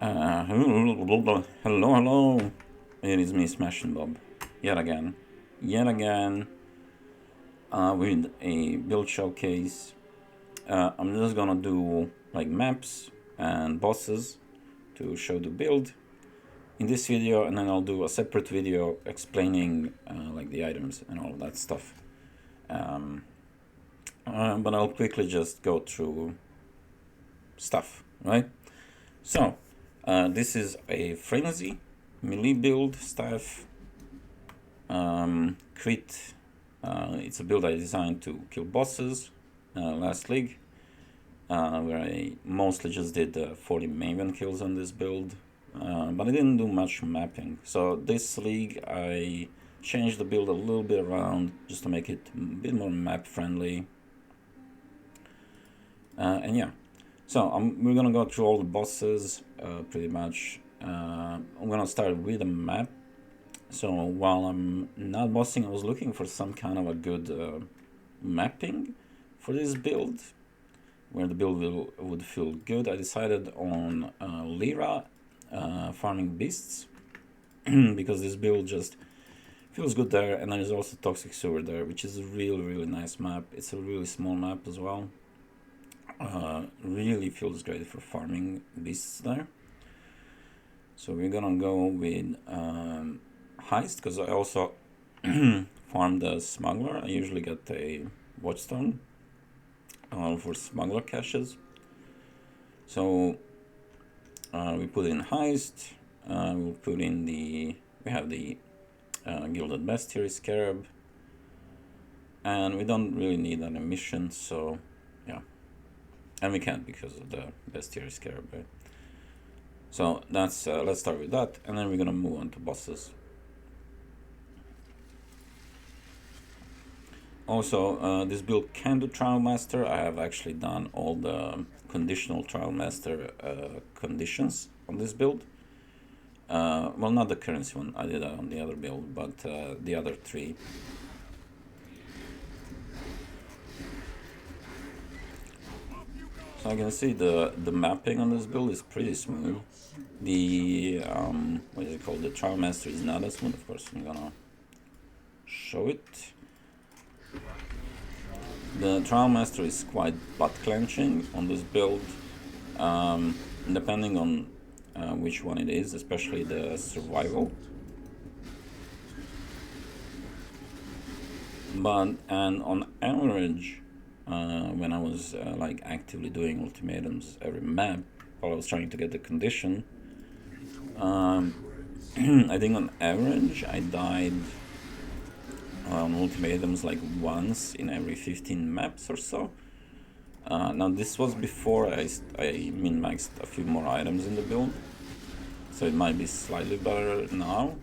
Hello, hello. It is me, Smashinbob, yet again, with a build showcase. I'm just gonna do like maps and bosses to show the build in this video, and then I'll do a separate video explaining like the items and all of that stuff. But I'll quickly just go through stuff, right? So, this is a frenzy melee build staff crit. It's a build I designed to kill bosses last league, where I mostly just did 40 Maven kills on this build, but I didn't do much mapping. So this league I changed the build a little bit around just to make it a bit more map friendly. And yeah, so we're gonna go through all the bosses pretty much. I'm gonna start with a map. So while I'm not bossing, I was looking for some kind of a good mapping for this build, where the build would feel good. I decided on Lyra farming beasts because this build just feels good there, and there's also Toxic Sewer there, which is a really nice map. It's a really small map as well. Really feels great for farming beasts there. So we're gonna go with Heist, because I also farm the Smuggler. I usually get a Watchstone for Smuggler caches. So we put in Heist, we'll put in we have the Gilded Bestiary Scarab, and we don't really need any mission, so yeah. And we can't because of the Bestiary Scarab, right? So that's let's start with that, and then we're gonna move on to bosses. Also, this build can do Trial Master. I have actually done all the conditional Trial Master conditions on this build. Well, not the currency one, I did that on the other build, but the other three. So I can see the mapping on this build is pretty smooth. The what is it called? The Trial Master is not as smooth. Of course, I'm gonna show it. The Trial Master is quite butt clenching on this build, depending on which one it is, especially the survival. And on average, when I was like actively doing ultimatums every map, while I was trying to get the condition, I think on average I died on ultimatums like once in every 15 maps or so. Now this was before I min-maxed a few more items in the build, so it might be slightly better now.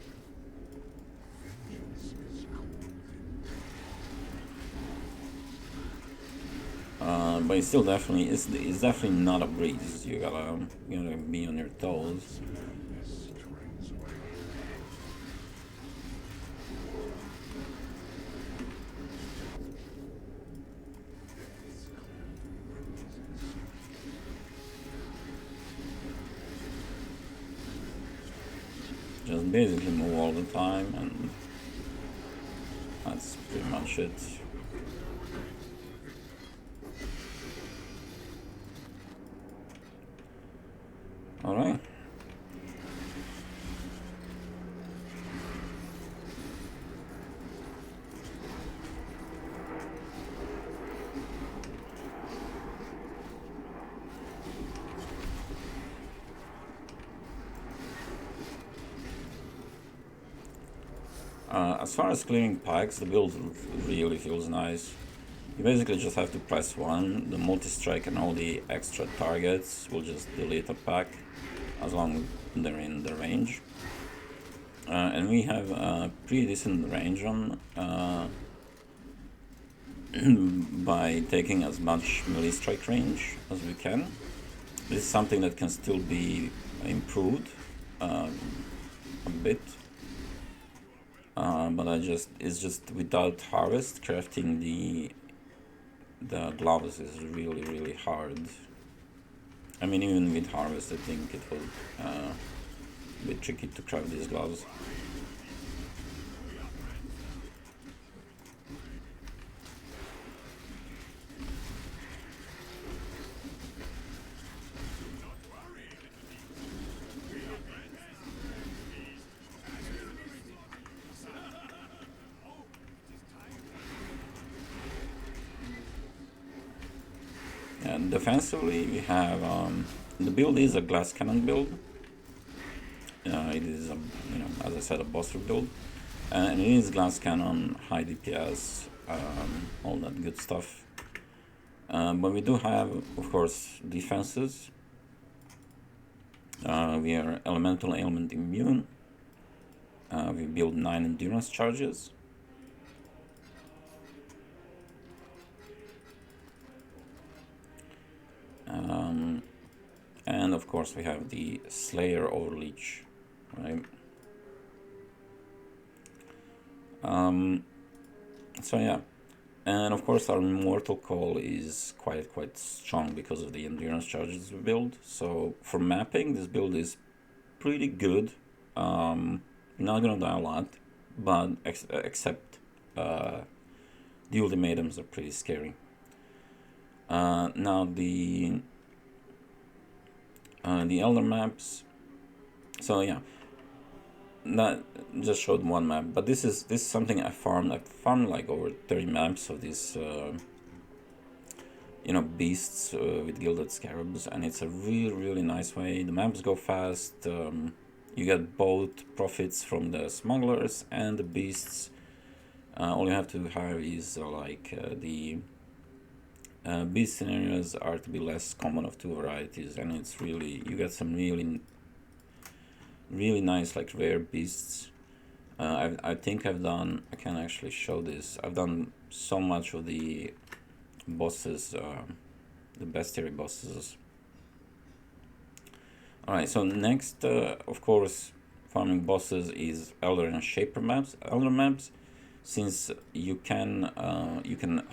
But it's still definitely it's definitely not a breeze. You gotta be on your toes. Just basically move all the time, and that's pretty much it. Alright. As far as clearing packs, the build really feels nice. You basically just have to press 1, the multi-strike and all the extra targets will just delete a pack as long as they're in the range. And we have a pretty decent range on by taking as much melee strike range as we can. This is something that can still be improved a bit. But it's just without harvest, crafting the gloves is really hard. I mean, even with Harvest, I think it was a bit tricky to craft these gloves. And defensively, we have the build is a glass cannon build. It is, as I said, a boss build, and it is glass cannon, high DPS, all that good stuff. But we do have, of course, defenses. We are elemental ailment immune. We build 9 endurance charges. And of course we have the Slayer Overleech, right? So yeah, and of course our Mortal Call is quite strong because of the endurance charges we build. So for mapping, this build is pretty good. You're not gonna die a lot, but except the ultimatums are pretty scary. Now the elder maps. So yeah, that just showed one map, but this is something I farmed. I farmed like over 30 maps of these beasts with gilded scarabs, and it's a really nice way. The maps go fast. You get both profits from the smugglers and the beasts. All you have to have is the beast scenarios are to be less common of 2 varieties, and it's really, you get some really nice like rare beasts. I think I can actually show this. I've done so much of the bosses, the bestiary bosses. Alright, so next, of course, farming bosses is Elder and Shaper maps. Elder maps, since you can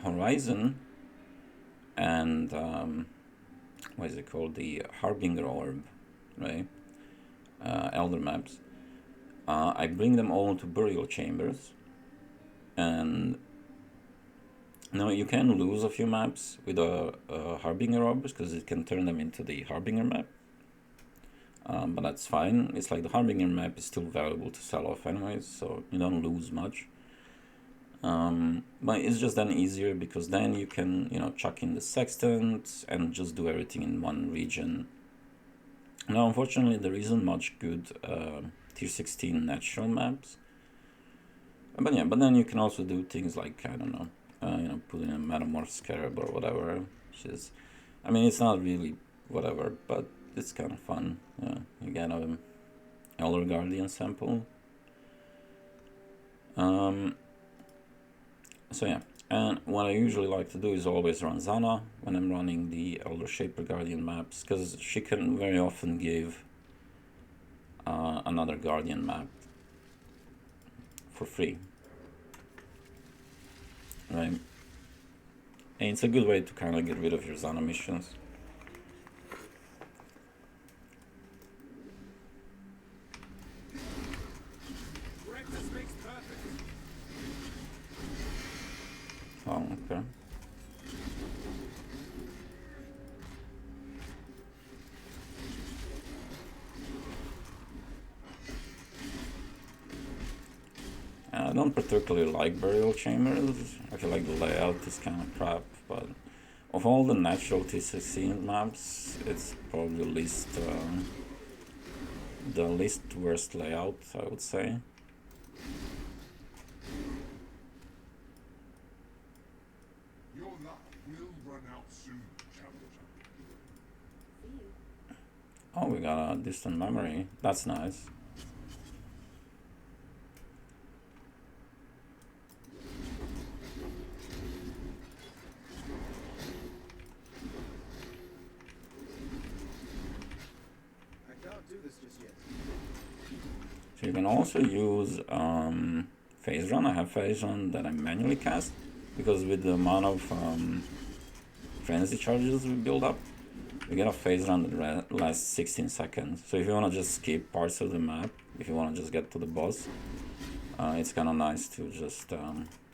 Horizon and what is it called, the Harbinger Orb, right? Elder maps. I bring them all to burial chambers, and now you can lose a few maps with a Harbinger Orb because it can turn them into the Harbinger map. But that's fine. It's like the Harbinger map is still valuable to sell off anyways, so you don't lose much. But it's just then easier because then you can, chuck in the sextant and just do everything in one region. Now, unfortunately, there isn't much good tier 16 natural maps. But yeah, but then you can also do things like, I don't know, put in a Metamorph Scarab or whatever, which is, I mean, it's not really whatever, but it's kind of fun. You get an Elder Guardian sample. So yeah, and what I usually like to do is always run Zana when I'm running the Elder Shaper Guardian maps, because she can very often give another Guardian map for free, right? And it's a good way to kind of get rid of your Zana missions. Oh, okay. I don't particularly like burial chambers. I feel like the layout is kind of crap, but of all the natural T16 maps, it's probably the least worst layout, I would say. Oh, we got a distant memory. That's nice. So you can also use phase run. I have phase run that I manually cast because with the amount of frenzy charges we build up, we get a phase round that lasts 16 seconds. So if you want to just skip parts of the map, if you want to just get to the boss, it's kind of nice to just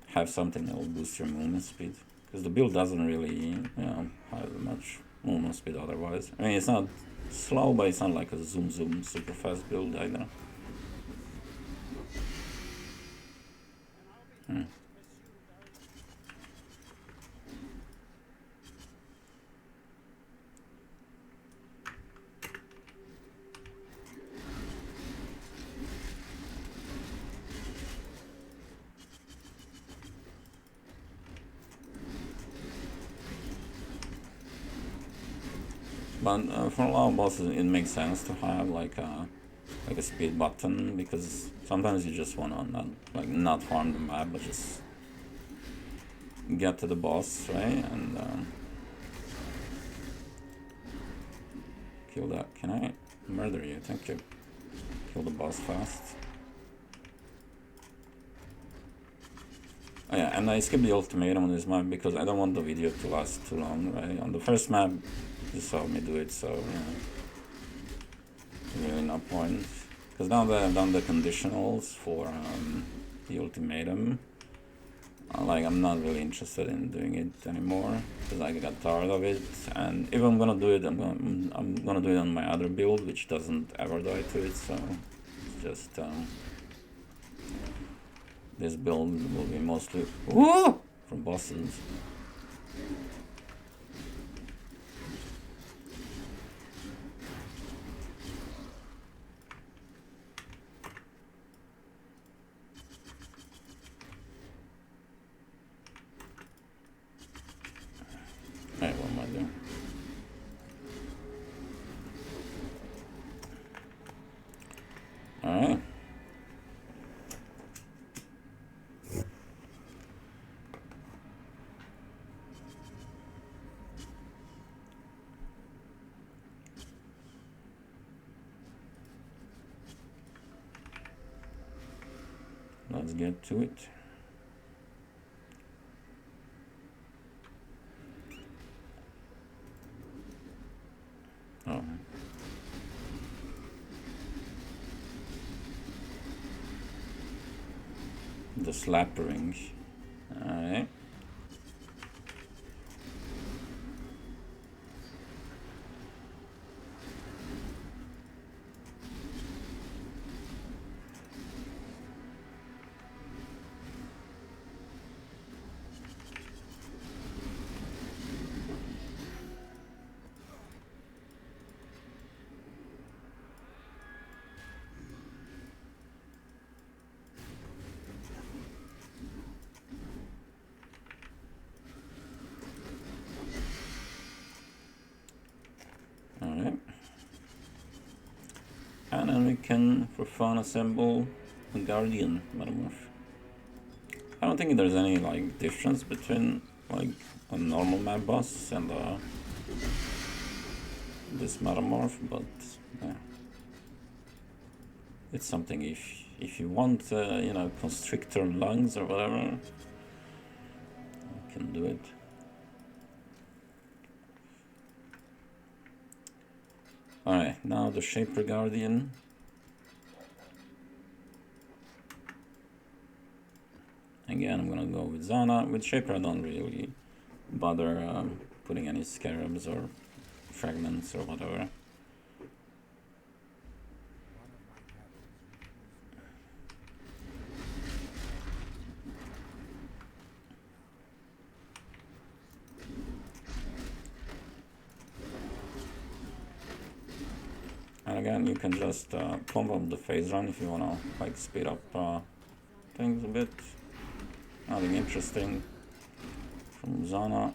have something that will boost your movement speed. Because the build doesn't really, have much movement speed otherwise. I mean, it's not slow, but it's not like a zoom super fast build either. But for a lot of bosses, it makes sense to have like a speed button, because sometimes you just wanna not farm the map, but just get to the boss, right? And kill that. Can I murder you? Thank you. Kill the boss fast. Oh yeah, and I skipped the ultimatum on this map because I don't want the video to last too long, right? On the first map, you saw me do it, so really no point. Because now that I've done the conditionals for the ultimatum, I'm not really interested in doing it anymore because I got tired of it. And if I'm gonna do it, I'm gonna do it on my other build, which doesn't ever die to it. So it's just this build will be mostly from bosses. Alright, what am I doing? Alright. Let's get to it. Oh. The slap ring. Alright. Alright. And then we can, for fun, assemble a Guardian Metamorph. I don't think there's any difference between a normal map boss and this Metamorph, but yeah. It's something if you want, Constrictor lungs or whatever, you can do it. Alright, now the Shaper Guardian. Again, I'm gonna go with Zana. With Shaper, I don't really bother putting any scarabs or fragments or whatever. And again, you can just pump up the phase run if you wanna speed up things a bit. Nothing interesting from Zana.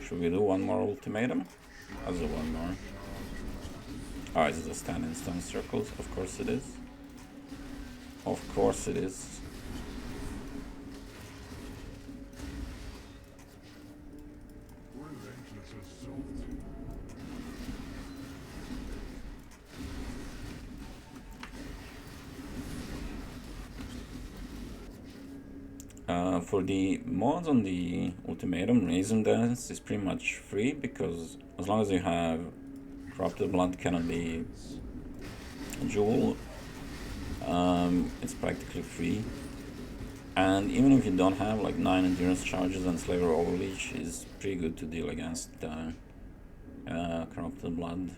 Should we do one more ultimatum? I'll do one more. Oh, is it a stand in stone circles? Of course it is. Of course it is. For the mods on the ultimatum, Raisin Dance is pretty much free because as long as you have Corrupted Blood cannot be a jewel, it's practically free. And even if you don't have like 9 endurance charges, and Slaver Overleech is pretty good to deal against Corrupted Blood.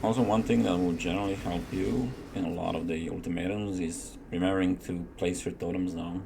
Also, one thing that will generally help you in a lot of the ultimatums is remembering to place your totems down.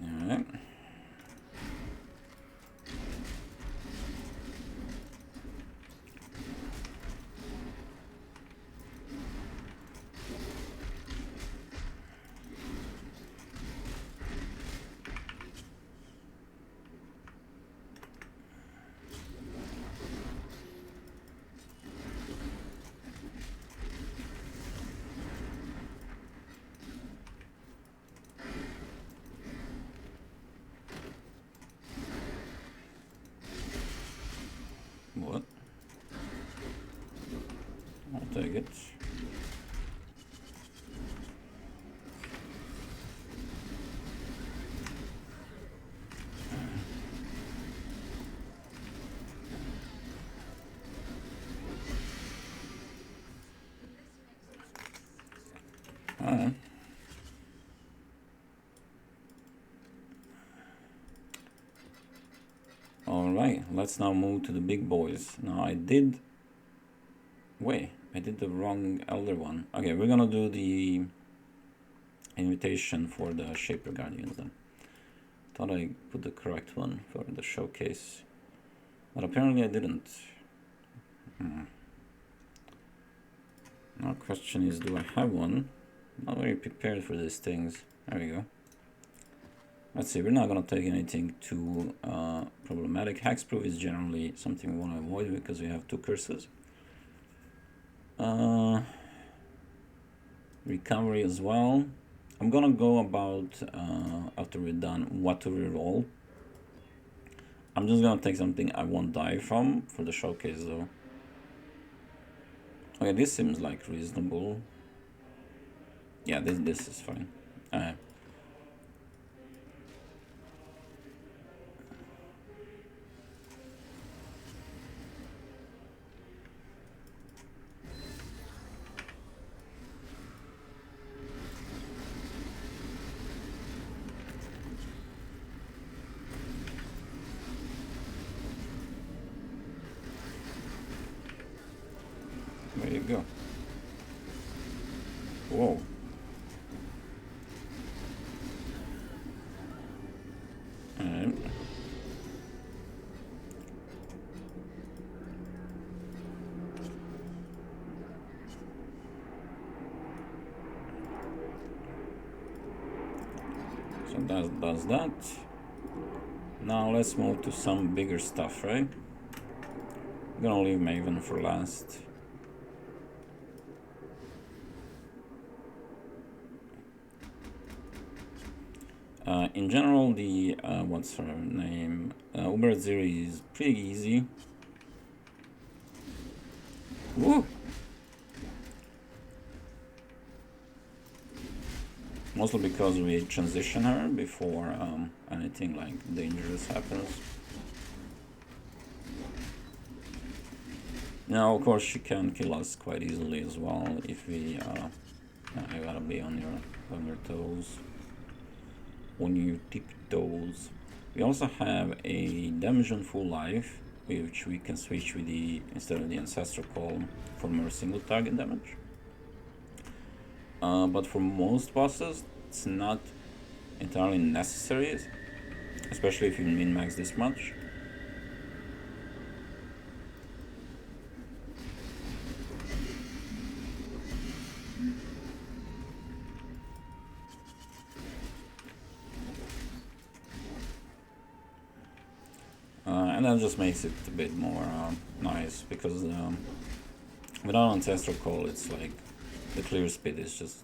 Alright. What? I'll take it. Alright. Alright, let's now move to the big boys. Now I did the wrong elder one. Okay, we're gonna do the invitation for the Shaper Guardians then. Thought I put the correct one for the showcase, but apparently I didn't. Now question is, do I have one? Not very prepared for these things. There we go. Let's see, we're not gonna take anything too problematic. Hexproof is generally something we want to avoid because we have 2 curses. Recovery as well. I'm gonna go about, after we're done, what to reroll. I'm just gonna take something I won't die from for the showcase though. Okay, this seems like reasonable. Yeah, this is fine. There you go. Whoa. Alright. So that does that. Now let's move to some bigger stuff, right? I'm gonna leave Maven for last. In general, the what's her name? Uber Zero is pretty easy. Woo! Mostly because we transition her before anything like dangerous happens. Now, of course, she can kill us quite easily as well if we. I gotta be on your toes. On your tiptoes. We also have a damage on full life, which we can switch with the instead of the ancestral call for more single target damage. But for most bosses, it's not entirely necessary, especially if you min-max this much. And that just makes it a bit more nice, because without ancestral call, it's like the clear speed is just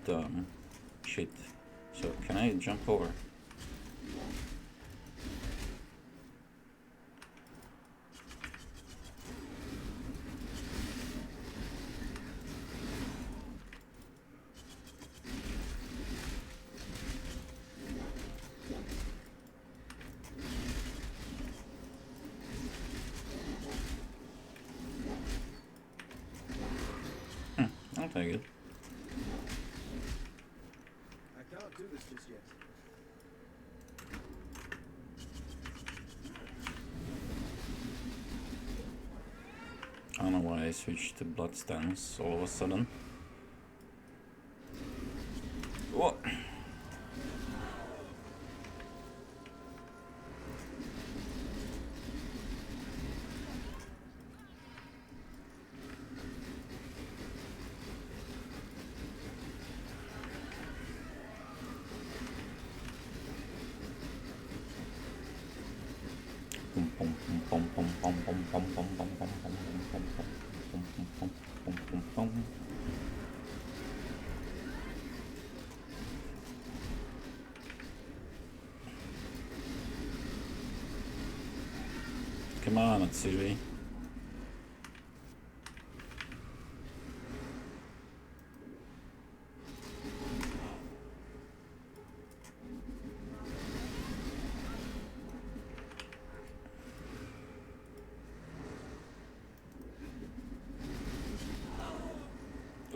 shit. So can I jump over? I'll take it. I can't do this just yet. I don't know why I switched to blood stance all of a sudden. What? Come on, Atsuri.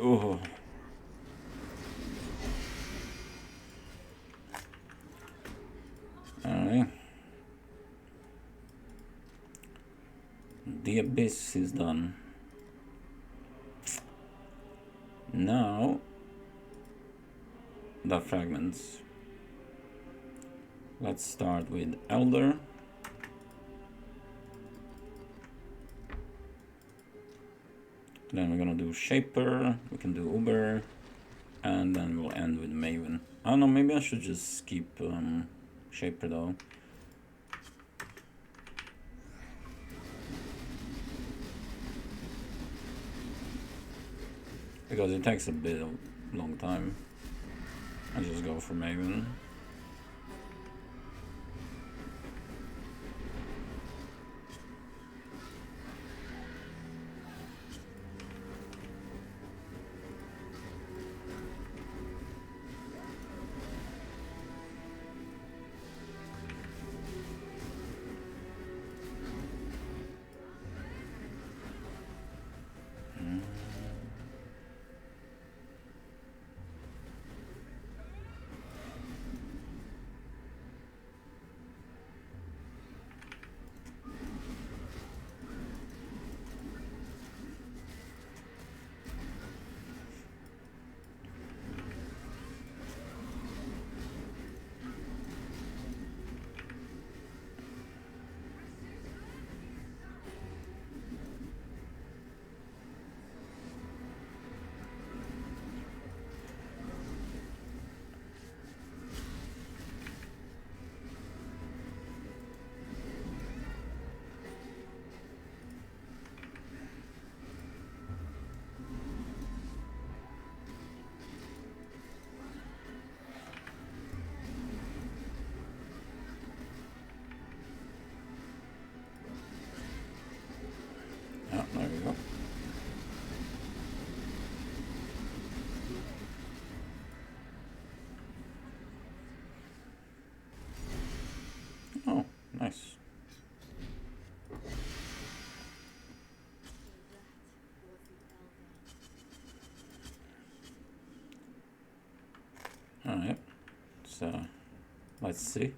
Oh. Alright. The abyss is done. Now the fragments. Let's start with Elder. Then we're gonna do Shaper, we can do Uber, and then we'll end with Maven. I don't know, maybe I should just skip Shaper though. Because it takes a bit of long time. I just go for Maven. Let's see.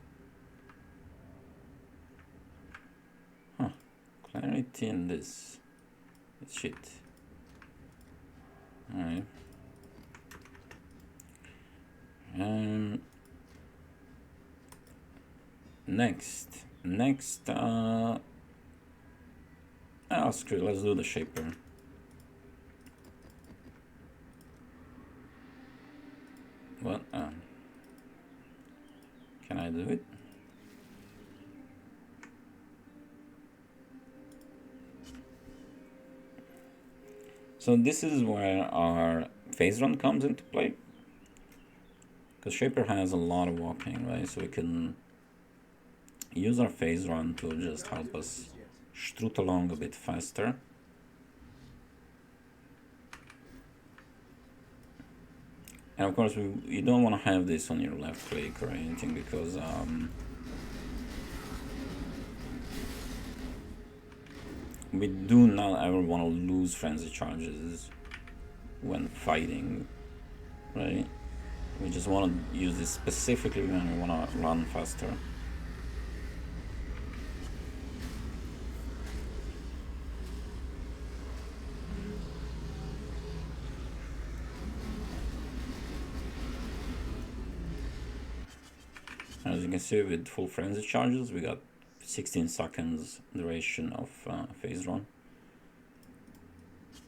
Huh. Clarity in this. It's shit. Alright. Next, screw it, let's do the shaper. What? Can I do it? So this is where our phase run comes into play. Because shaper has a lot of walking, right? So we can use our phase run to just help us strut along a bit faster. And of course, you don't want to have this on your left click or anything, because we do not ever want to lose frenzy charges when fighting, right? We just want to use this specifically when we want to run faster. As you can see, with full frenzy charges, we got 16 seconds duration of phase run.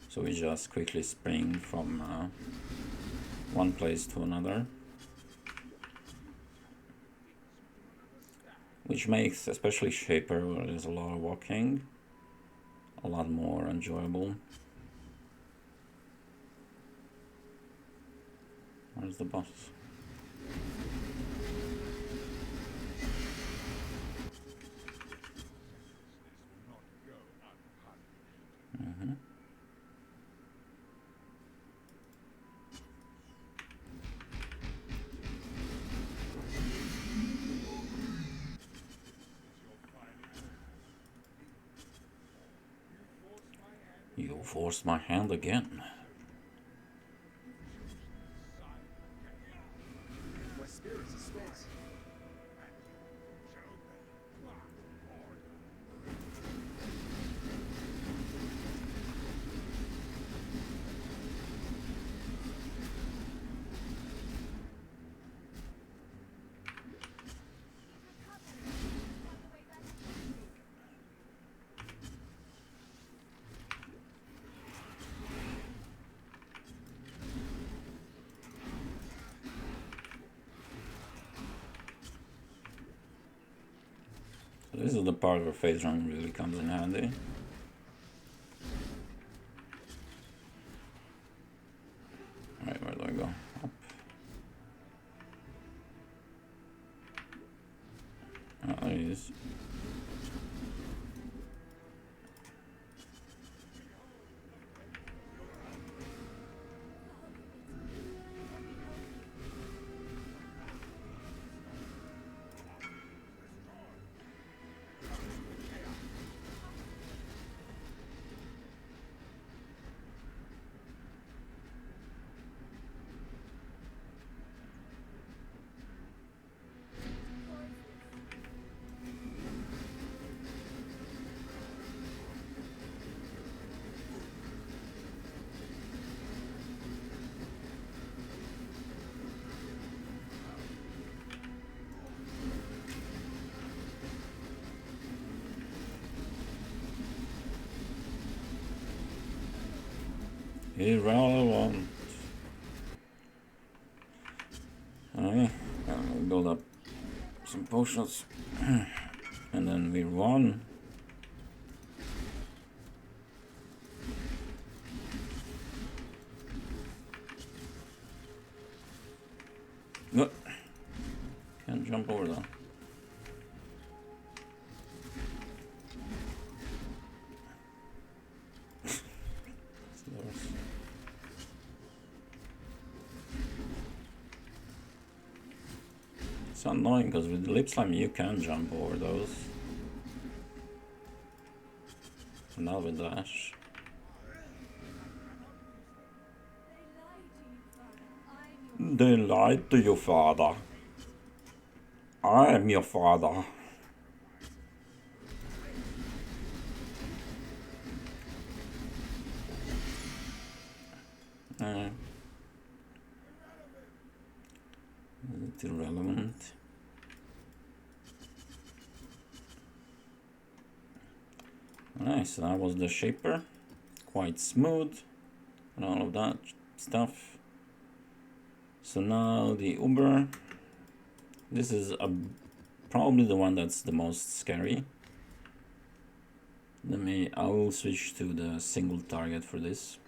So we just quickly spring from one place to another, which makes especially shaper, where there's a lot of walking, a lot more enjoyable. Where's the boss? You forced my hand again. My spirit's a space. So this is the part where phase run really comes in handy. Alright, where do I go? Up. There he is. Irrelevant. Alright, we build up some potions and then we run. No, can't jump over that. It's annoying because with lip slime you can jump over those. Not with dash. They lied to you, father. I am your father. Is it irrelevant? Nice, so that was the shaper. Quite smooth and all of that stuff. So now the Uber. This is probably the one that's the most scary. I will switch to the single target for this.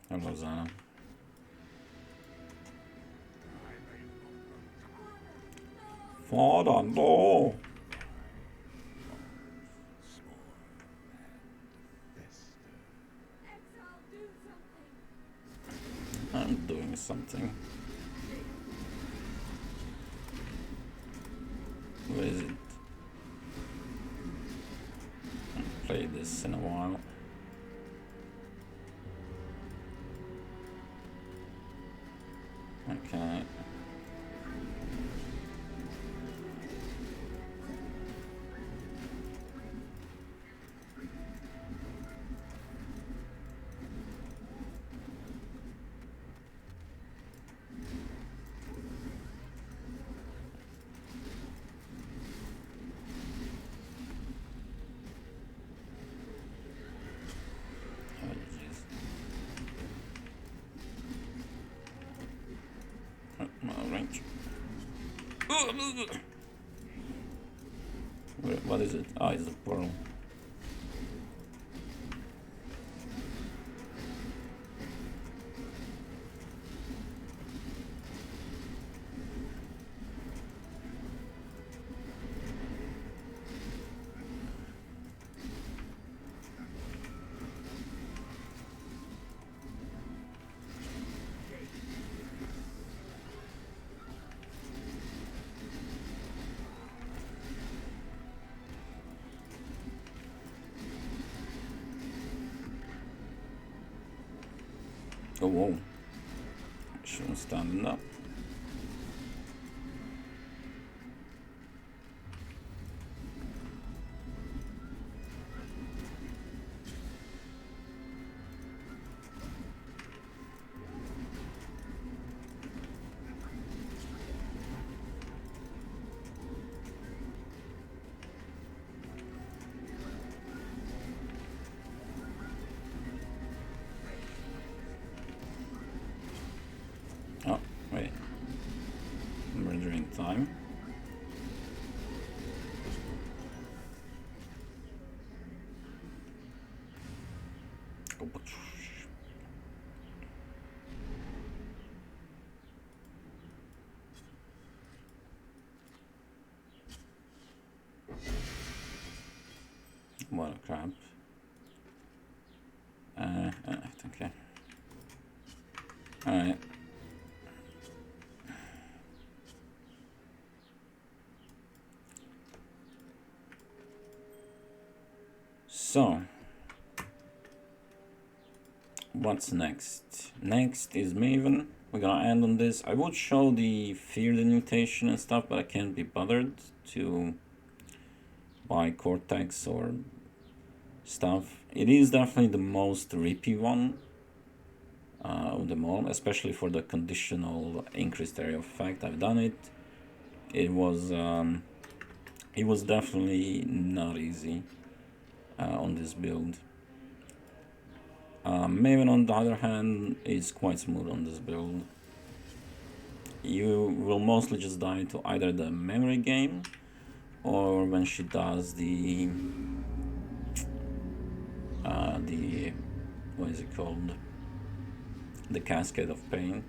That was Father, no! I'm doing something. Where is it? I'll play this in a while. Okay. Oh, jeez. Oh, range. What is it? Ah, it's the pearl. Oh, whoa. Shouldn't stand up. Oh, wait. I'm rendering time. Oh, what a crap. Okay. Alright. So, what's next? Next is Maven. We're gonna end on this. I would show the Fear mutation and stuff, but I can't be bothered to buy Cortex or stuff. It is definitely the most rippy one of them all, especially for the conditional increased area of effect. I've done it. It was definitely not easy on this build. Maven, on the other hand, is quite smooth on this build. You will mostly just die to either the memory game or when she does the what is it called? The Cascade of Pain.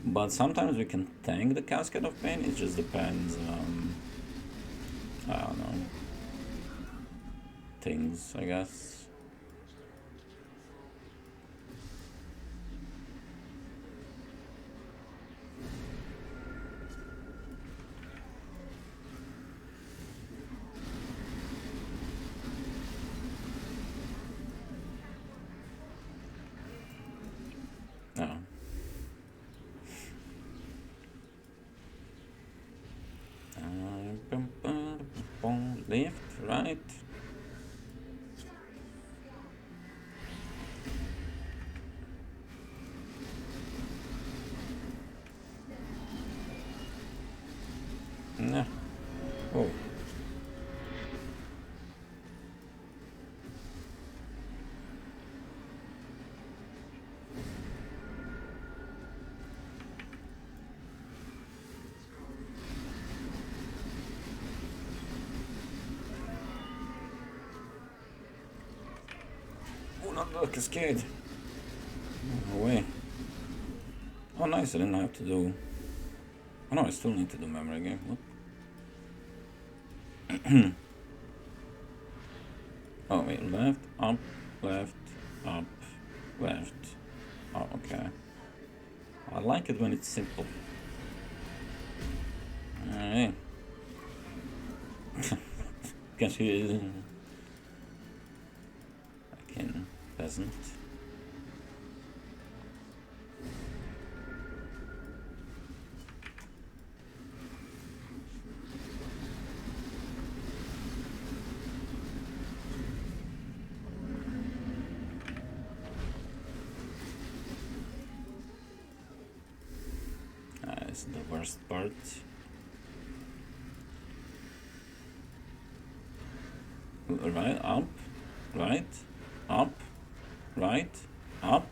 But sometimes we can tank the Cascade of Pain. It just depends. I don't know. Things, I guess. No. Right. Nah. Oh. Oh, not the cascade. No way. Oh, nice. I didn't have to do. Oh no, I still need to do memory game. What? Oh wait, left, up, left, up, left. Oh, okay. I like it when it's simple. Alright. Can see I can peasant. It's the worst part. Right, up, right, up, right, up.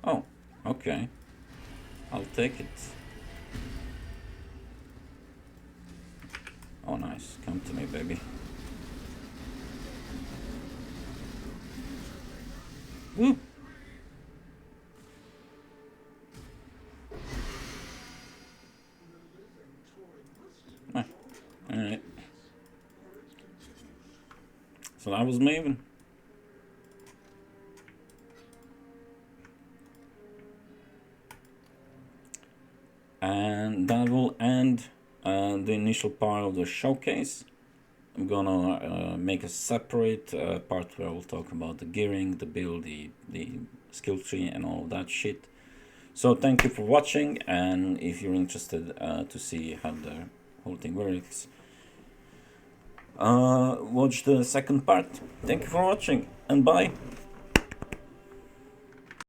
Oh, okay. I'll take it. Oh, nice. Come to me, baby. Woo! Ah, alright. So that was Maven. And that will end the initial part of the showcase. I'm gonna make a separate part where we'll talk about the gearing, the build, the skill tree, and all that shit. So thank you for watching, and if you're interested to see how the whole thing works, watch the second part. Thank you for watching, and bye.